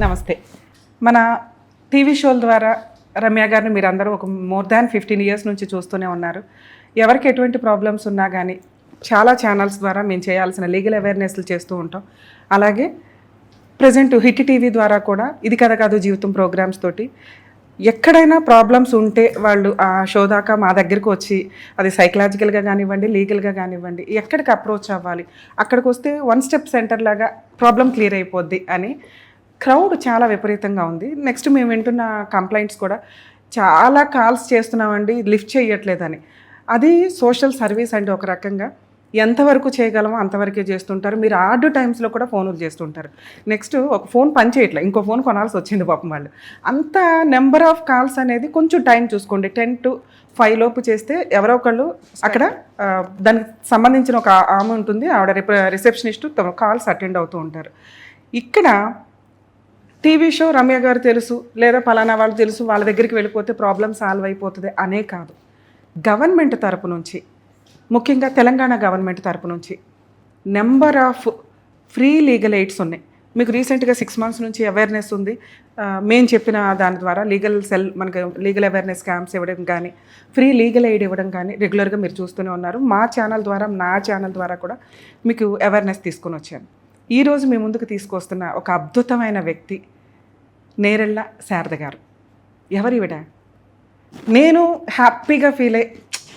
నమస్తే. మన టీవీ షోల ద్వారా రమ్య గారిని మీరందరూ ఒక మోర్ దాన్ 15 ఇయర్స్ నుంచి చూస్తూనే ఉన్నారు. ఎవరికి ఎటువంటి ప్రాబ్లమ్స్ ఉన్నా కానీ చాలా ఛానల్స్ ద్వారా మేము చేయాల్సిన లీగల్ అవేర్నెస్లు చేస్తూ ఉంటాం. అలాగే ప్రజెంట్ హిట్ టీవీ ద్వారా కూడా ఇది కథ కాదు జీవితం ప్రోగ్రామ్స్ తోటి ఎక్కడైనా ప్రాబ్లమ్స్ ఉంటే వాళ్ళు ఆ షో దాకా మా దగ్గరికి వచ్చి అది సైకలాజికల్గా కానివ్వండి, లీగల్గా కానివ్వండి, ఎక్కడికి అప్రోచ్ అవ్వాలి, అక్కడికి వస్తే 1 స్టెప్ సెంటర్ లాగా ప్రాబ్లం క్లియర్ అయిపోద్ది అని క్రౌడ్ చాలా విపరీతంగా ఉంది. నెక్స్ట్ మేము వింటున్న కంప్లైంట్స్ కూడా చాలా కాల్స్ చేస్తున్నామండి, లిఫ్ట్ చేయట్లేదని. అది సోషల్ సర్వీస్ అంటే ఒక రకంగా ఎంతవరకు చేయగలమో అంతవరకే చేస్తుంటారు. మీరు ఆడ్ టైమ్స్లో కూడా ఫోన్లు చేస్తుంటారు. నెక్స్ట్ ఒక ఫోన్ పని చేయట్లేదు, ఇంకో ఫోన్ కొనాల్సి వచ్చింది పాపం వాళ్ళు. అంత నెంబర్ ఆఫ్ కాల్స్ అనేది కొంచెం టైం చూసుకోండి. 10 to 5 లోపు చేస్తే ఎవరో ఒకళ్ళు అక్కడ దానికి సంబంధించిన ఒక ఆమె ఉంటుంది, ఆవిడ రిసెప్షనిస్ట్ కాల్స్ అటెండ్ అవుతూ ఉంటారు. ఇక్కడ టీవీ షో రమ్య గారు తెలుసు లేదా పలానా వాళ్ళు తెలుసు, వాళ్ళ దగ్గరికి వెళ్ళిపోతే ప్రాబ్లం సాల్వ్ అయిపోతుంది అనే కాదు. గవర్నమెంట్ తరపు నుంచి, ముఖ్యంగా తెలంగాణ గవర్నమెంట్ తరపు నుంచి number of free legal AIDS ఉన్నాయి. మీకు రీసెంట్గా 6 months నుంచి అవేర్నెస్ ఉంది. మేము చెప్పిన దాని ద్వారా లీగల్ సెల్ మనకి లీగల్ అవేర్నెస్ క్యాంప్స్ ఇవ్వడం కానీ, ఫ్రీ లీగల్ ఎయిడ్ ఇవ్వడం కానీ రెగ్యులర్గా మీరు చూస్తూనే ఉన్నారు. మా ఛానల్ ద్వారా, నా ఛానల్ ద్వారా కూడా మీకు అవేర్నెస్ తీసుకొని వచ్చాను. ఈరోజు మీ ముందుకు తీసుకొస్తున్న ఒక అద్భుతమైన వ్యక్తి నేరెళ్ళ శారద గారు. ఎవరివిడ? నేను హ్యాపీగా ఫీల్ అయ్యి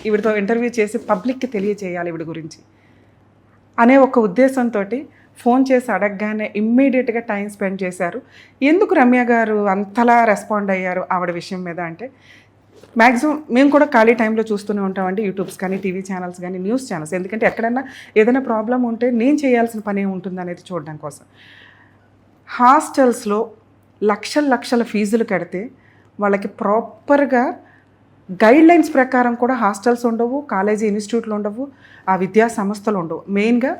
ఈవిడతో ఇంటర్వ్యూ చేసి పబ్లిక్కి తెలియజేయాలి ఈవిడ గురించి అనే ఒక ఉద్దేశంతో ఫోన్ చేసి అడగగానే ఇమ్మీడియట్గా టైం స్పెండ్ చేశారు. ఎందుకు రమ్య గారు అంతలా రెస్పాండ్ అయ్యారు ఆవిడ విషయం మీద అంటే, మ్యాక్సిమం మేము కూడా ఖాళీ టైంలో చూస్తూనే ఉంటామండి, యూట్యూబ్స్ కానీ, టీవీ ఛానల్స్ కానీ, న్యూస్ ఛానల్స్. ఎందుకంటే ఎక్కడైనా ఏదైనా ప్రాబ్లం ఉంటే నేను చేయాల్సిన పని ఉంటుంది అనేది చూడడం కోసం. హాస్టల్స్లో లక్షల ఫీజులు కడితే వాళ్ళకి ప్రాపర్గా గైడ్లైన్స్ ప్రకారం కూడా హాస్టల్స్ ఉండవు, కాలేజీ ఇన్స్టిట్యూట్లు ఉండవు, ఆ విద్యా సంస్థలు ఉండవు. మెయిన్గా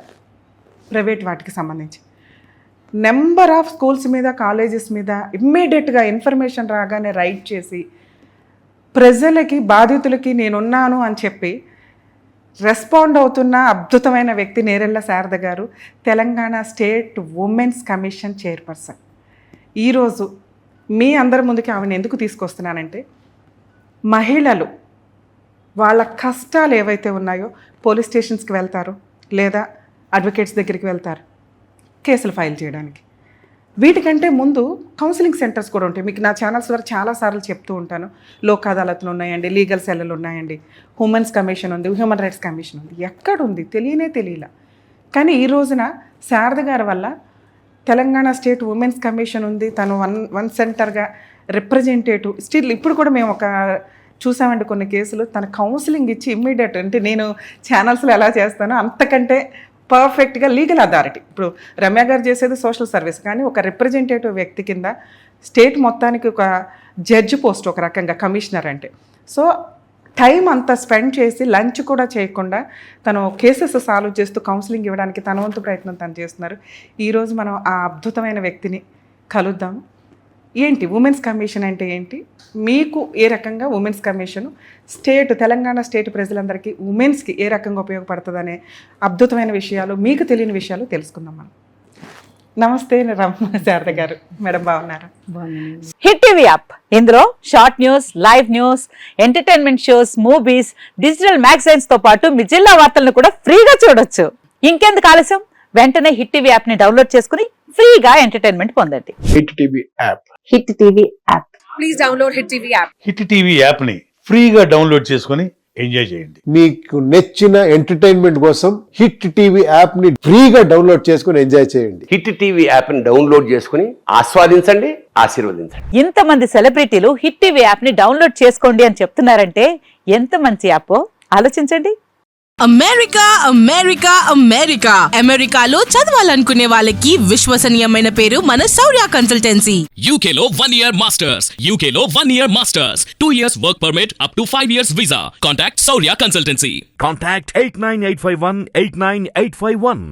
ప్రైవేట్ వాటికి సంబంధించి నెంబర్ ఆఫ్ స్కూల్స్ మీద, కాలేజెస్ మీద ఇమ్మీడియట్గా ఇన్ఫర్మేషన్ రాగానే రైట్ చేసి ప్రజలకి, బాధితులకి నేనున్నాను అని చెప్పి రెస్పాండ్ అవుతున్న అద్భుతమైన వ్యక్తి నేరెళ్ళ శారద గారు, Telangana state women's commission chairperson. ఈరోజు మీ అందరి ముందుకి ఆమెను ఎందుకు తీసుకొస్తున్నానంటే, మహిళలు వాళ్ళ కష్టాలు ఏవైతే ఉన్నాయో పోలీస్ స్టేషన్స్కి వెళ్తారు, లేదా అడ్వకేట్స్ దగ్గరికి వెళ్తారు కేసులు ఫైల్ చేయడానికి. వీటికంటే ముందు కౌన్సిలింగ్ సెంటర్స్ కూడా ఉంటాయి. మీకు నా ఛానల్స్ ద్వారా చాలాసార్లు చెప్తూ ఉంటాను. లోక్ అదాలత్లు ఉన్నాయండి, లీగల్ సెల్లు ఉన్నాయండి, ఉమెన్స్ కమిషన్ ఉంది, హ్యూమన్ రైట్స్ కమిషన్ ఉంది. ఎక్కడుంది తెలియలా. కానీ ఈ రోజున శారద గారి వల్ల తెలంగాణ స్టేట్ ఉమెన్స్ కమిషన్ ఉంది. తను వన్ సెంటర్గా రిప్రజెంటేటివ్ స్టిల్ ఇప్పుడు కూడా మేము ఒక చూసామండి కొన్ని కేసులు. తన కౌన్సిలింగ్ ఇచ్చి ఇమ్మీడియట్, అంటే నేను ఛానల్స్లో ఎలా చేస్తానో అంతకంటే పర్ఫెక్ట్గా లీగల్ అథారిటీ. ఇప్పుడు రమ్య గారు చేసేది సోషల్ సర్వీస్, కానీ ఒక రిప్రజెంటేటివ్ వ్యక్తి కింద స్టేట్ మొత్తానికి ఒక జడ్జి పోస్ట్ ఒక రకంగా కమిషనర్ అంటే. సో టైం అంతా స్పెండ్ చేసి లంచ్ కూడా చేయకుండా తను కేసెస్ సాల్వ్ చేస్తూ కౌన్సిలింగ్ ఇవ్వడానికి తన వంతు ప్రయత్నం తను చేస్తున్నారు. ఈరోజు మనం ఆ అద్భుతమైన వ్యక్తిని కలుద్దాం. ఏంటి ఉమెన్స్ కమిషన్ అంటే ఏంటి, మీకు ఏ రకంగా ఉమెన్స్ కమిషన్ తెలంగాణ స్టేట్ ప్రజలందరికీ ఉమెన్స్కి ఏ రకంగా ఉపయోగపడుతుందనే అద్భుతమైన విషయాలు, మీకు తెలియని విషయాలు తెలుసుకుందాం మనం. నమస్తే శారద గారు. మేడం బాగున్నారా? హిట్ టీవీ యాప్, ఇందులో short news, live news, entertainment shows, movies, digital magazines తో పాటు మీ జిల్లా వార్తలను కూడా ఫ్రీగా చూడొచ్చు. ఇంకెందుకు ఆలస్యం, వెంటనే హిట్ టీవీ యాప్ ని డౌన్లోడ్ చేసుకుని ఫ్రీగా ఎంటర్టైన్మెంట్ పొందండి. Hit TV app. Hit TV app. Please download hit TV app. Hit TV app ని ఫ్రీగా డౌన్లోడ్ చేసుకుని ఎంజాయ్ చేయండి. మీకు నచ్చిన ఎంటర్టైన్మెంట్ కోసం హిట్ టీవీ యాప్ ని ఫ్రీగా డౌన్లోడ్ చేసుకుని ఎంజాయ్ చేయండి. హిట్ టీవీ యాప్ ని డౌన్లోడ్ చేసుకుని ఆస్వాదించండి, ఆశీర్వదించండి. ఇంతమంది సెలబ్రిటీలు హిట్ టీవీ యాప్ ని డౌన్లోడ్ చేసుకోండి అని చెప్తున్నారంటే ఎంత మంచి యాప్ ఆలోచించండి. అమెరికా అమెరికాలో చదవాలనుకునే వాళ్ళకి విశ్వసనీయమైన పేరు మన శౌర్య కన్సల్టెన్సీ. UK లో 1 year masters, UK లో 1 year masters, 2 years work permit up to 5 years visa. Contact Saurya Consultancy. Contact 89851 89851.